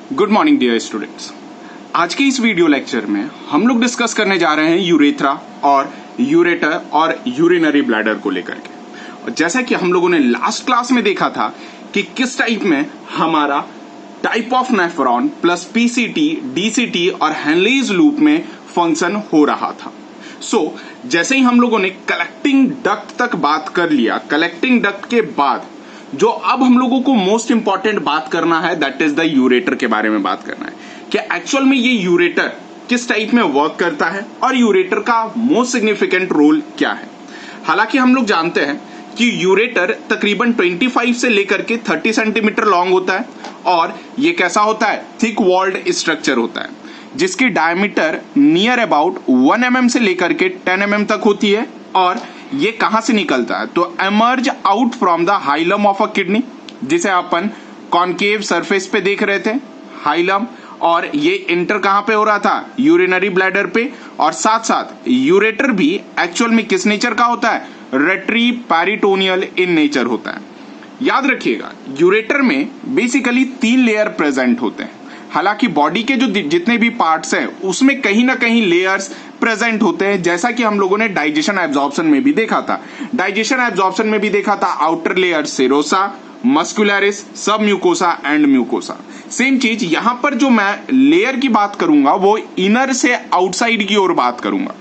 Good morning dear students. आज के इस वीडियो लेक्चर में हम लोग डिस्कस करने जा रहे हैं यूरेथ्रा और यूरेटर और यूरिनरी ब्लैडर को लेकर के। और जैसा कि हम लोगों ने लास्ट क्लास में देखा था कि किस टाइप में हमारा type of nephron plus PCT, DCT और हेनलीज लूप में फंक्शन हो रहा था। जैसे ही हम लोगों ने कलेक्टिंग डक्ट तक बात कर लिया, कलेक्टिंग डक्ट के बाद जो अब हम लोगों को मोस्ट इंपॉर्टेंट बात करना है दैट इज द यूरेटर के बारे में बात करना है कि एक्चुअल में ये यूरेटर किस टाइप में वर्क करता है और यूरेटर का मोस्ट सिग्निफिकेंट रोल क्या है। हालांकि हम लोग जानते हैं कि यूरेटर तकरीबन 25 से लेकर के 30 सेंटीमीटर लॉन्ग होता है और ये कैसा होता है, थिक वॉल्ड स्ट्रक्चर होता है जिसकी डायमीटर नियर अबाउट 1 mm से लेकर के 10 mm तक होती है। और ये कहां से निकलता है, तो emerge out from the hilum of a kidney, जिसे अपन कॉनकेव सरफेस पे देख रहे थे, हाइलम, और ये इंटर कहां पे हो रहा था, यूरिनरी ब्लैडर पे। और साथ साथ यूरेटर भी एक्चुअल में किस नेचर का होता है, रेट्री पैरिटोनियल इन नेचर होता है। याद रखिएगा यूरेटर में बेसिकली 3 लेयर प्रेजेंट होते हैं। हालांकि बॉडी के जो जितने भी पार्ट्स हैं उसमें कहीं ना कहीं लेयर्स प्रेजेंट होते हैं, जैसा कि हम लोगों ने डाइजेशन एब्जॉर्प्शन में भी देखा था। डाइजेशन एब्जॉर्प्शन में भी देखा था आउटर लेयर सेरोसा, मस्कुलरिस, सब म्यूकोसा एंड म्यूकोसा। सेम चीज यहां पर जो मैं लेयर की बात करूंगा वो इनर से आउटसाइड की ओर बात करूंगा।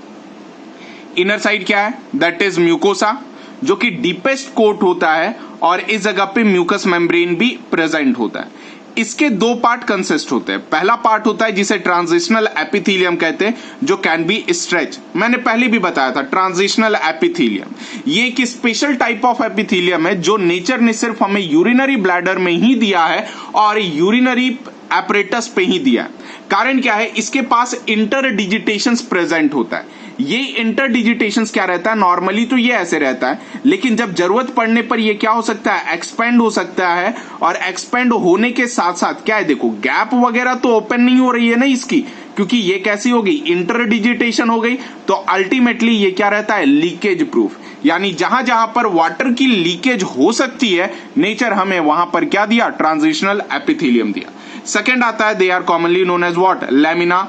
इनर साइड क्या है, दैट इज म्यूकोसा, जो कि डीपेस्ट कोट होता है और इस जगह पे म्यूकस मेम्ब्रेन भी प्रेजेंट होता है। इसके 2 पार्ट कंसिस्ट होते हैं। पहला पार्ट होता है जिसे ट्रांजिशनल एपिथेलियम कहते हैं, जो कैन बी स्ट्रेच। मैंने पहले भी बताया था ट्रांजिशनल एपिथेलियम ये एक स्पेशल टाइप ऑफ एपिथेलियम है जो नेचर ने सिर्फ हमें यूरिनरी ब्लैडर में ही दिया है और यूरिनरी एपरेटस पे ही दिया है। कारण क्या है, इसके पास इंटरडिजिटेशंस प्रेजेंट होता है। ये इंटरडिजिटेशंस क्या रहता है, नॉर्मली तो ये ऐसे रहता है, लेकिन जब जरूरत पड़ने पर ये क्या हो सकता है, एक्सपेंड हो सकता है। और एक्सपेंड होने के साथ साथ क्या है, देखो गैप वगैरह तो ओपन नहीं हो रही है ना इसकी, क्योंकि ये कैसी हो गई, इंटरडिजिटेशन हो गई। तो अल्टीमेटली ये क्या रहता है, लीकेज प्रूफ। यानी जहां जहां पर वाटर की लीकेज हो सकती है नेचर हमें वहां पर क्या दिया, ट्रांजिशनल एपिथेलियम दिया। सेकेंड आता है, they are commonly known as what, lamina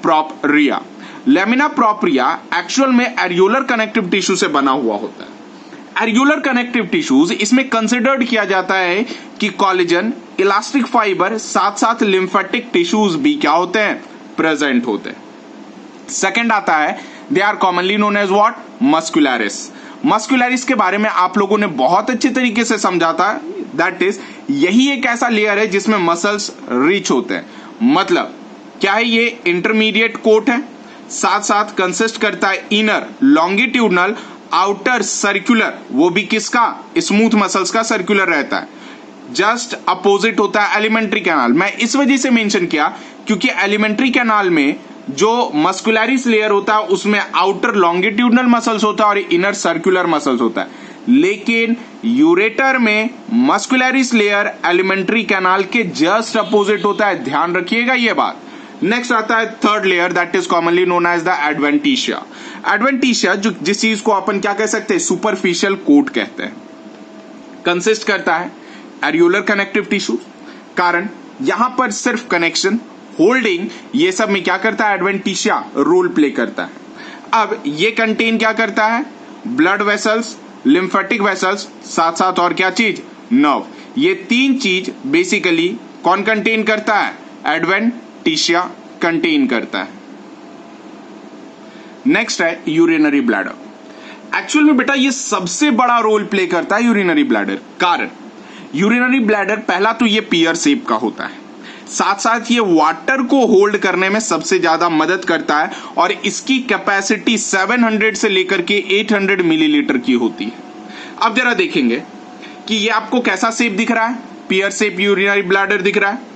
propria. Lamina propria actual में एरियोलर कनेक्टिव टिश्यू से बना हुआ होता है। एरियोलर कनेक्टिव टिश्यूज इसमें कंसिडर्ड किया जाता है कि कोलेजन, इलास्टिक फाइबर, साथ साथ लिम्फेटिक टिश्यूज भी क्या होते हैं, प्रेजेंट होते हैं। सेकेंड आता है, they are commonly known as what, muscularis. Muscularis के बारे में आप लोगों ने बहुत अच्छे तरीके से समझा था, दैट इज यही एक ऐसा लेयर है जिसमें मसल्स रीच होते हैं। मतलब क्या है, ये इंटरमीडिएट कोट है, साथ साथ कंसिस्ट करता है इनर लॉन्गिट्यूडनल, आउटर सर्कुलर, वो भी किसका, स्मूथ मसल्स का सर्कुलर रहता है। जस्ट अपोजिट होता है एलिमेंट्री कैनाल। मैं इस वजह से मेंशन किया क्योंकि एलिमेंट्री कैनाल में जो मस्कुलरिस लेयर होता है उसमें आउटर लॉन्गिट्यूडनल मसल्स होता है और इनर सर्कुलर मसल्स होता है, लेकिन यूरेटर में मस्कुलरिस लेयर एलिमेंट्री कैनाल के जस्ट अपोजिट होता है। ध्यान रखिएगा ये बात। नेक्स्ट आता है third layer, that is commonly known as the adventitia. Adventitia जो जिस चीज को अपन क्या कह सकते हैं, सुपरफिशियल कोट कहते हैं, कंसिस्ट करता है एरियोलर कनेक्टिव टिश्यू। कारण यहां पर सिर्फ कनेक्शन, होल्डिंग, ये सब में क्या करता है, एडवेंटिशिया रोल प्ले करता है। अब ये कंटेन क्या करता है, ब्लड वेसल्स, लिम्फेटिक वेसल्स, साथ साथ और क्या चीज, नर्व। ये 3 चीज बेसिकली कौन कंटेन करता है, एडवेंटिशिया कंटेन करता है। नेक्स्ट है यूरिनरी ब्लैडर। एक्चुअल में बेटा ये सबसे बड़ा रोल प्ले करता है यूरिनरी ब्लैडर। कारण यूरिनरी ब्लैडर पहला तो ये पियर शेप का होता है, साथ साथ ये वाटर को होल्ड करने में सबसे ज्यादा मदद करता है और इसकी कैपेसिटी 700 से लेकर के 800 मिलीलीटर की होती है। अब जरा देखेंगे कि ये आपको कैसा शेप दिख रहा है, पियर शेप यूरिनरी ब्लैडर दिख रहा है।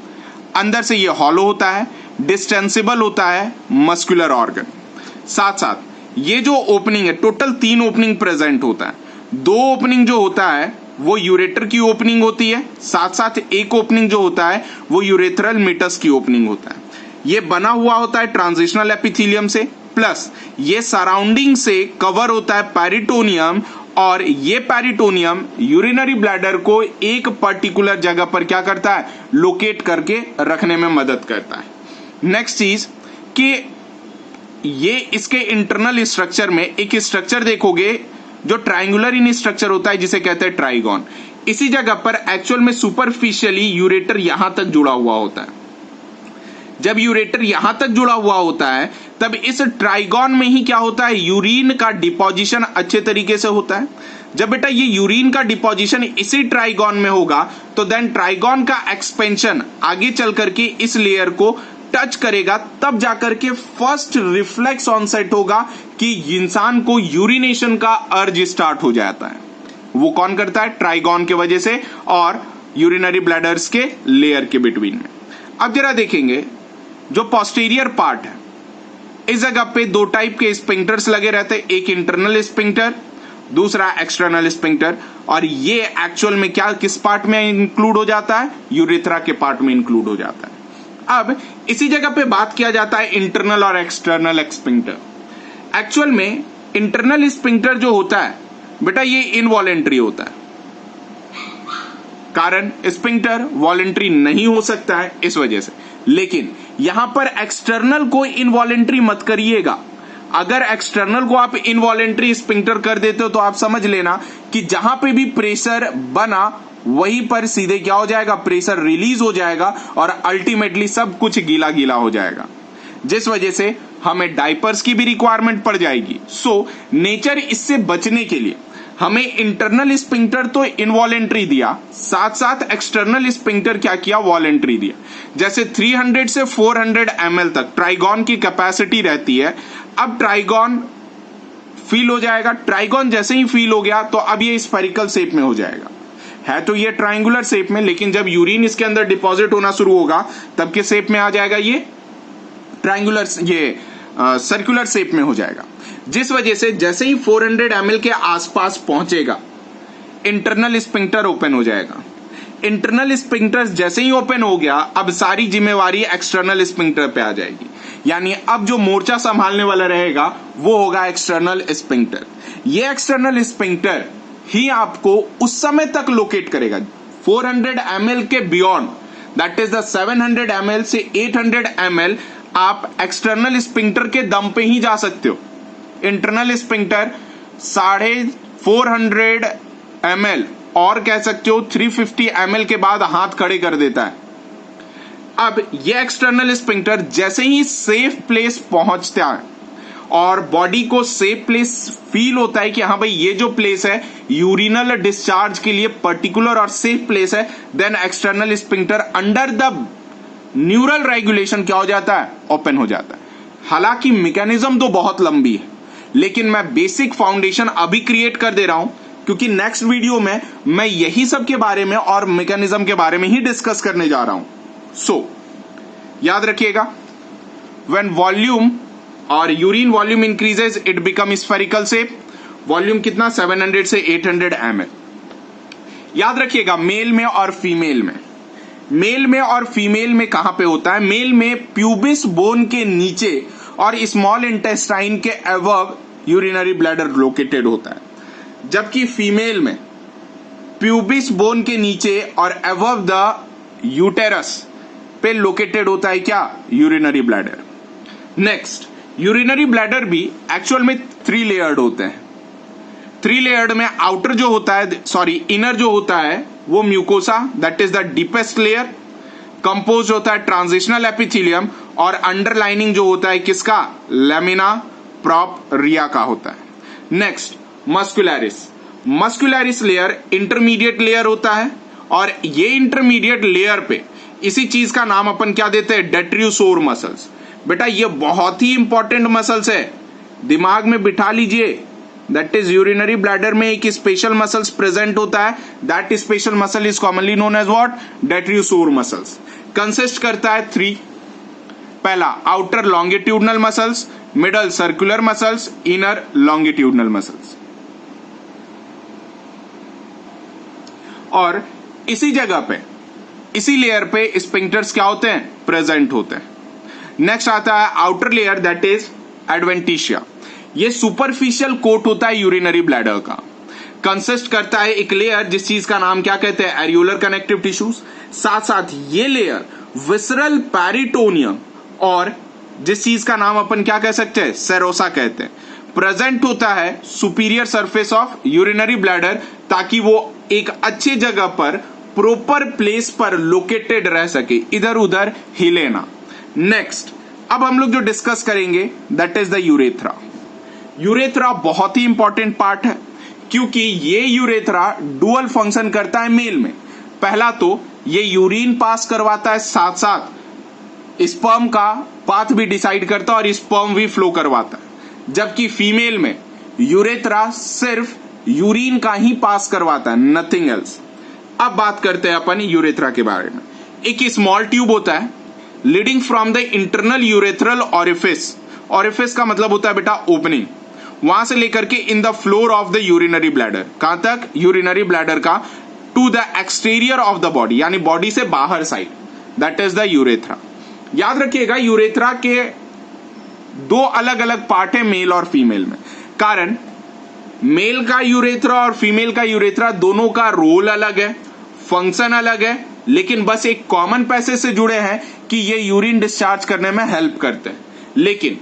अंदर से ये हॉलो होता है, डिस्टेंसिबल होता है मस्कुलर ऑर्गन। साथ साथ ये जो ओपनिंग है, टोटल 3 ओपनिंग प्रेजेंट होता है। 2 ओपनिंग जो होता है वो यूरेटर की ओपनिंग होती है, साथ साथ एक ओपनिंग जो होता है वो यूरेथ्रल मीटस की ओपनिंग होता है। ये बना हुआ होता है ट्रांजिशनल एपिथेलियम से, प्लस ये सराउंडिंग से कवर होता है पेरिटोनियम और ये पेरिटोनियम यूरिनरी ब्लैडर को एक पर्टिकुलर जगह पर क्या करता है, लोकेट करके रखने में मदद करता है। नेक्स्ट चीज कि ये इसके इंटरनल स्ट्रक्चर में एक स्ट्रक्चर देखोगे जो ट्रायंगुलर इन स्ट्रक्चर होता है जिसे कहते हैं ट्राइगोन। इसी जगह पर एक्चुअल में सुपरफिशियली यूरेटर यहां तक जुड़ा हुआ होता है। जब यूरेटर यहां तक जुड़ा हुआ होता है तब इस ट्राइगोन में ही क्या होता है, यूरिन का डिपोजिशन अच्छे तरीके से होता है। जब बेटा ये यूरिन का डिपोजिशन इसी ट्राइगोन में होगा तो देन ट्राइगोन का एक्सपेंशन आगे चल करके इस लेयर को टच करेगा, तब जाकर के फर्स्ट रिफ्लेक्स ऑनसेट होगा कि इंसान को यूरिनेशन का अर्ज स्टार्ट हो जाता है। वो कौन करता है, ट्राइगोन के वजह से और यूरिनरी ब्लैडर्स के लेयर के बिटवीन में। अब जरा देखेंगे जो पोस्टीरियर पार्ट है, इस जगह पे दो टाइप के स्पिंक्टर्स लगे रहते हैं, एक इंटरनल स्पिंक्टर, दूसरा एक्सटर्नल स्पिंक्टर। और ये एक्चुअल में क्या किस पार्ट में इंक्लूड हो जाता है, यूरेथ्रा के पार्ट में इंक्लूड हो जाता है। अब इसी जगह पे बात किया जाता है इंटरनल और एक्सटर्नल स्पिंक्टर। एक्चुअल में इंटरनल स्पिंक्टर जो होता है बेटा ये इनवॉलेंट्री होता है, कारण स्पिंक्टर वॉलेंट्री नहीं हो सकता है इस वजह से। लेकिन यहां पर एक्सटर्नल को इनवॉलेंट्री मत करिएगा। अगर एक्सटर्नल को आप इनवॉलेंट्री स्पिंक्टर कर देते हो तो आप समझ लेना कि जहां पे भी प्रेशर बना वहीं पर सीधे क्या हो जाएगा, प्रेशर रिलीज हो जाएगा और अल्टीमेटली सब कुछ गीला गीला हो जाएगा, जिस वजह से हमें डायपर्स की भी रिक्वायरमेंट पड़ जाएगी। सो नेचर इससे बचने के लिए हमें इंटरनल स्पिंक्टर तो इनवॉलेंट्री दिया, साथ साथ एक्सटर्नल स्पिंक्टर क्या किया, वॉलेंट्री दिया। जैसे 300 से 400 ml तक ट्राइगोन की कैपेसिटी रहती है। अब ट्राइगोन फील हो जाएगा, ट्राइगोन जैसे ही फील हो गया तो अब ये स्फेरिकल शेप में हो जाएगा। है तो ये ट्राइंगुलर शेप में, लेकिन जब यूरिन इसके अंदर डिपॉजिट होना शुरू होगा तब के शेप में आ जाएगा, ये ट्राइंगुलर, ये सर्कुलर शेप में हो जाएगा। जिस वजह से जैसे ही 400 ml के आसपास पहुंचेगा इंटरनल स्पिंक्टर ओपन हो जाएगा। इंटरनल स्पिंक्टर जैसे ही ओपन हो गया अब सारी जिम्मेवारी एक्सटर्नल स्पिंक्टर पे आ जाएगी, यानी अब जो मोर्चा संभालने वाला रहेगा वो होगा एक्सटर्नल स्पिंक्टर। ये एक्सटर्नल स्पिंक्टर ही आपको उस समय तक लोकेट करेगा 400 ml के beyond, that is the 700 ml से 800 ml आप एक्सटर्नल स्पिंक्टर के दम पे ही जा सकते हो। इंटरनल स्पिंक्टर 450 ml और कह सकते हो 350 ml के बाद हाथ खड़े कर देता है। अब ये एक्सटर्नल स्पिंक्टर जैसे ही सेफ प्लेस पहुंचता है और बॉडी को सेफ प्लेस फील होता है कि हाँ भाई ये जो प्लेस है यूरिनल डिस्चार्ज के लिए पर्टिकुलर और सेफ प्लेस है, then external sphincter under the neural regulation क्या हो जाता है, ओपन हो जाता है। हालांकि मैकेनिज्म तो बहुत लंबी है, लेकिन मैं बेसिक फाउंडेशन अभी क्रिएट कर दे रहा हूं क्योंकि नेक्स्ट वीडियो में मैं यही सब के बारे में और मैकेनिज्म के बारे में ही डिस्कस करने जा रहा हूं। सो याद रखिएगा, व्हेन वॉल्यूम और urine volume increases it become spherical shape. Volume कितना, 700 से 800 ml। याद रखिएगा मेल में और फीमेल में, मेल में और फीमेल में कहां पे होता है, मेल में प्यूबिस बोन के नीचे और स्मॉल इंटेस्टाइन के अबव यूरिनरी ब्लैडर लोकेटेड होता है, जबकि फीमेल में प्यूबिस बोन के नीचे और अबव द यूटेरस पे लोकेटेड होता है क्या, urinary bladder. Next, urinary bladder भी एक्चुअल में 3 लेयर्ड होते हैं। 3 लेयर्ड में आउटर जो होता है, इनर जो होता है वो mucosa, that is the deepest layer, compose होता है ट्रांजिशनल एपिथेलियम, और अंडरलाइनिंग जो होता है किसका, लैमिना प्रोप्रिया का होता है। Next, muscularis. Muscularis layer intermediate layer होता है और ये इंटरमीडिएट लेयर पे इसी चीज का नाम अपन क्या देते हैं, डेट्रियोसोर मसल्स। बेटा ये बहुत ही इंपॉर्टेंट मसल्स है, दिमाग में बिठा लीजिए। दैट इज यूरिनरी ब्लैडर में एक स्पेशल मसल्स प्रेजेंट होता है, that special muscle is commonly known as what, detrusor muscles. Consist करता है 3, पहला outer longitudinal muscles, middle circular muscles, inner longitudinal muscles. और इसी जगह पे, इसी लेयर पे स्पिंक्टर्स क्या होते हैं, प्रेजेंट होते हैं। नेक्स्ट आता है outer layer, that is adventitia. ये सुपरफिशियल कोट होता है यूरिनरी ब्लैडर का। कंसिस्ट करता है एक लेयर जिस चीज का नाम क्या कहते हैं, एरियोलर कनेक्टिव टिश्यूज। साथ साथ ये लेयर विसरल पेरिटोनियम और जिस चीज का नाम अपन क्या कह सकते हैं, सेरोसा कहते हैं, प्रेजेंट होता है superior surface of urinary bladder, ताकि वो एक अच्छी जगह पर प्रॉपर प्लेस पर लोकेटेड रह सके, इधर उधर हिले ना। नेक्स्ट अब हम लोग जो डिस्कस करेंगे that is the urethra. Urethra बहुत ही इंपॉर्टेंट पार्ट है क्योंकि ये यूरेथ्रा डुअल फंक्शन करता है मेल में। पहला तो ये यूरिन पास करवाता है, साथ साथ स्पर्म का पाथ भी डिसाइड करता है और स्पर्म भी फ्लो करवाता है, जबकि फीमेल में यूरेथ्रा सिर्फ यूरिन का ही पास करवाता है, नथिंग एल्स। अब बात करते हैं अपन यूरेथ्रा के बारे में। एक स्मॉल ट्यूब होता है leading from the internal urethral orifice. Orifice का मतलब होता है बेटा ओपनिंग, वहां से लेकर के in the floor of the urinary bladder, कहां तक, यूरिनरी ब्लैडर का, to the exterior of the body, यानी बॉडी से बाहर side, that is the urethra. याद रखिएगा यूरेथ्रा के दो अलग अलग पार्ट है मेल और फीमेल में, कारण मेल का यूरेथ्रा और फीमेल का यूरेथ्रा दोनों का रोल अलग है, फंक्शन अलग है, लेकिन बस एक कॉमन पैसेज से जुड़े हैं कि ये यूरिन डिस्चार्ज करने में हेल्प करते हैं। लेकिन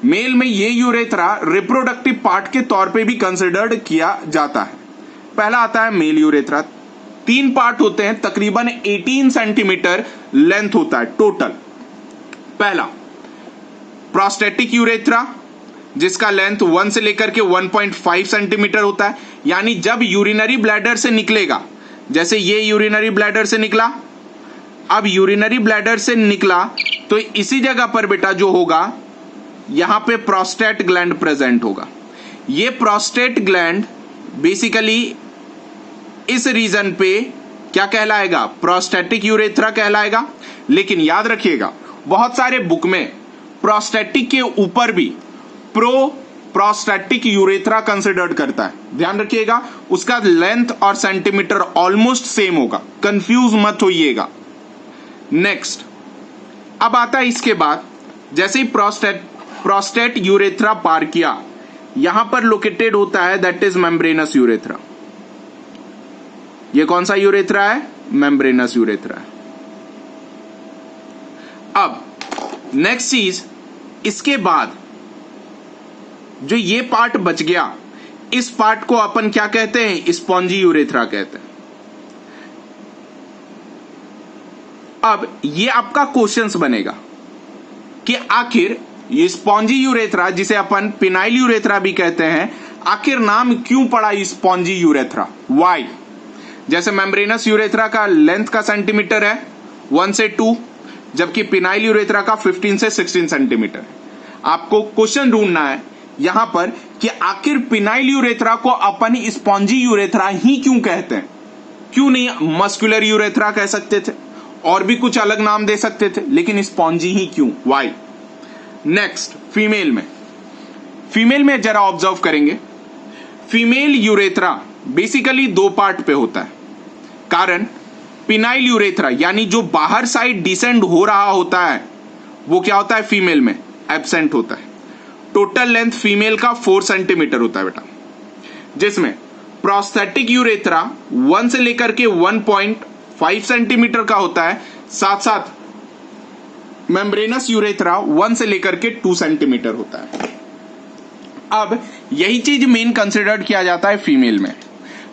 मेल में ये यूरेथ्रा रिप्रोडक्टिव पार्ट के तौर पे भी कंसिडर्ड किया जाता है। पहला आता है मेल यूरेथ्रा। 3 पार्ट होते हैं, तकरीबन 18 सेंटीमीटर लेंथ होता है टोटल। पहला प्रोस्टेटिक यूरेथ्रा जिसका लेंथ 1 से लेकर के 1.5 सेंटीमीटर होता है, यानी जब यूरिनरी ब्लैडर से निकलेगा, जैसे ये यूरिनरी ब्लैडर से निकला, अब यूरिनरी ब्लैडर से निकला तो इसी जगह पर बेटा जो होगा यहां पे प्रोस्टेट ग्लैंड प्रेजेंट होगा। ये प्रोस्टेट ग्लैंड बेसिकली इस रीजन पे क्या कहलाएगा, प्रोस्टेटिक यूरेथ्रा कहलाएगा। लेकिन याद रखिएगा बहुत सारे बुक में प्रोस्टेटिक के ऊपर भी प्रोस्टेटिक यूरेथ्रा कंसिडर्ड करता है, ध्यान रखिएगा उसका लेंथ और सेंटीमीटर ऑलमोस्ट सेम होगा, कंफ्यूज मत होइएगा। नेक्स्ट अब आता है इसके बाद, जैसे ही प्रोस्टेट यूरेथ्रा पार किया, यहां पर लोकेटेड होता है दैट इज मेम्ब्रेनस यूरेथ्रा। ये कौन सा यूरेथ्रा है, मेम्ब्रेनस यूरेथ्रा है। अब नेक्स्ट चीज, इसके बाद जो ये पार्ट बच गया, इस पार्ट को अपन क्या कहते हैं, स्पॉन्जी यूरेथ्रा कहते हैं। अब ये आपका क्वेश्चंस बनेगा कि आखिर ये स्पॉन्जी यूरेथ्रा जिसे अपन पिनाइल यूरेथ्रा भी कहते हैं, आखिर नाम क्यों पड़ा स्पॉन्जी यूरेथ्रा, वाई? जैसे मेम्ब्रेनस यूरेथ्रा का लेंथ का सेंटीमीटर है 1 से 2, जबकि पिनाइल यूरेथ्रा का 15 से 16 सेंटीमीटर है। आपको क्वेश्चन ढूंढना है यहां पर कि आखिर पिनाइल यूरेथ्रा को अपन स्पॉन्जी यूरेथ्रा ही क्यों कहते हैं, क्यों नहीं मस्कुलर यूरेथ्रा कह सकते थे, और भी कुछ अलग नाम दे सकते थे, लेकिन स्पॉन्जी ही क्यों, वाई? नेक्स्ट फीमेल में जरा ऑब्जर्व करेंगे, फीमेल यूरेथ्रा बेसिकली 2 पार्ट पे होता है, कारण पिनाइल यूरेथ्रा यानी जो बाहर साइड डिसेंड हो रहा होता है वो क्या होता है, फीमेल में एब्सेंट होता है। टोटल लेंथ फीमेल का 4 सेंटीमीटर होता है बेटा, जिसमें प्रोस्थेटिक यूरेथ्रा 1 से लेकर के 1.5 सेंटीमीटर का होता है, साथ साथ मेम्ब्रेनस यूरेथ्रा 1 से लेकर के 2 सेंटीमीटर होता है। अब यही चीज मेन कंसिडर्ड किया जाता है फीमेल में।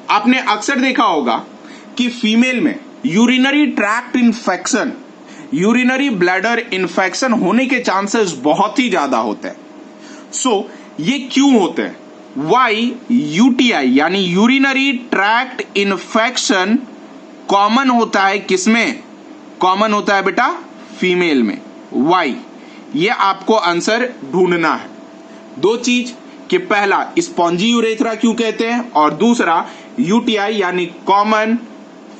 आपने अक्सर देखा होगा कि फीमेल में urinary tract infection, urinary bladder infection होने के चांसेस बहुत ही ज्यादा होते हैं। ये क्यों होते हैं, वाई? यूटीआई यानी यूरिनरी ट्रैक्ट इन्फेक्शन कॉमन होता है किसमें, कॉमन होता है बेटा फीमेल में, वाई? ये आपको आंसर ढूंढना है। 2 चीज कि पहला स्पॉन्जी यूरेथ्रा क्यों कहते हैं, और दूसरा यूटीआई यानी कॉमन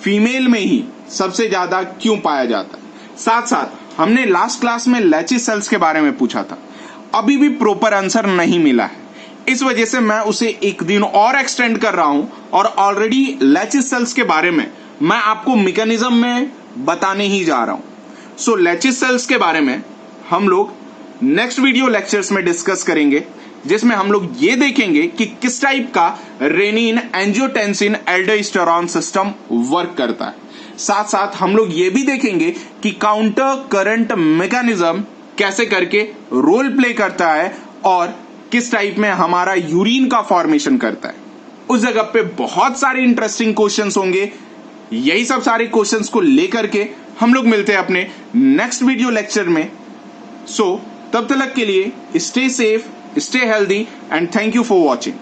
फीमेल में ही सबसे ज्यादा क्यों पाया जाता है। साथ साथ हमने लास्ट क्लास में लैचिस सेल्स के बारे में पूछा था, अभी भी प्रॉपर आंसर नहीं मिला है, इस वजह से मैं उसे एक दिन और एक्सटेंड कर रहा हूं, और ऑलरेडी लैचिस सेल्स के बारे में मैं आपको मैकेनिज्म में बताने ही जा रहा हूं। लैचिस सेल्स के बारे में हम लोग नेक्स्ट वीडियो लेक्चर्स में डिस्कस करेंगे, जिसमें हम लोग ये देखेंगे कि किस टाइप का renin angiotensin aldosterone system work करता है। साथ साथ हम लोग ये भी देखेंगे कि काउंटर करंट मैकेनिज्म कैसे करके रोल प्ले करता है और किस टाइप में हमारा यूरिन का फॉर्मेशन करता है। उस जगह पे बहुत सारे इंटरेस्टिंग क्वेश्चंस होंगे। यही सब सारे क्वेश्चंस को लेकर के हम लोग मिलते हैं अपने नेक्स्ट वीडियो लेक्चर में। तब तक के लिए stay safe, stay healthy and thank you for watching.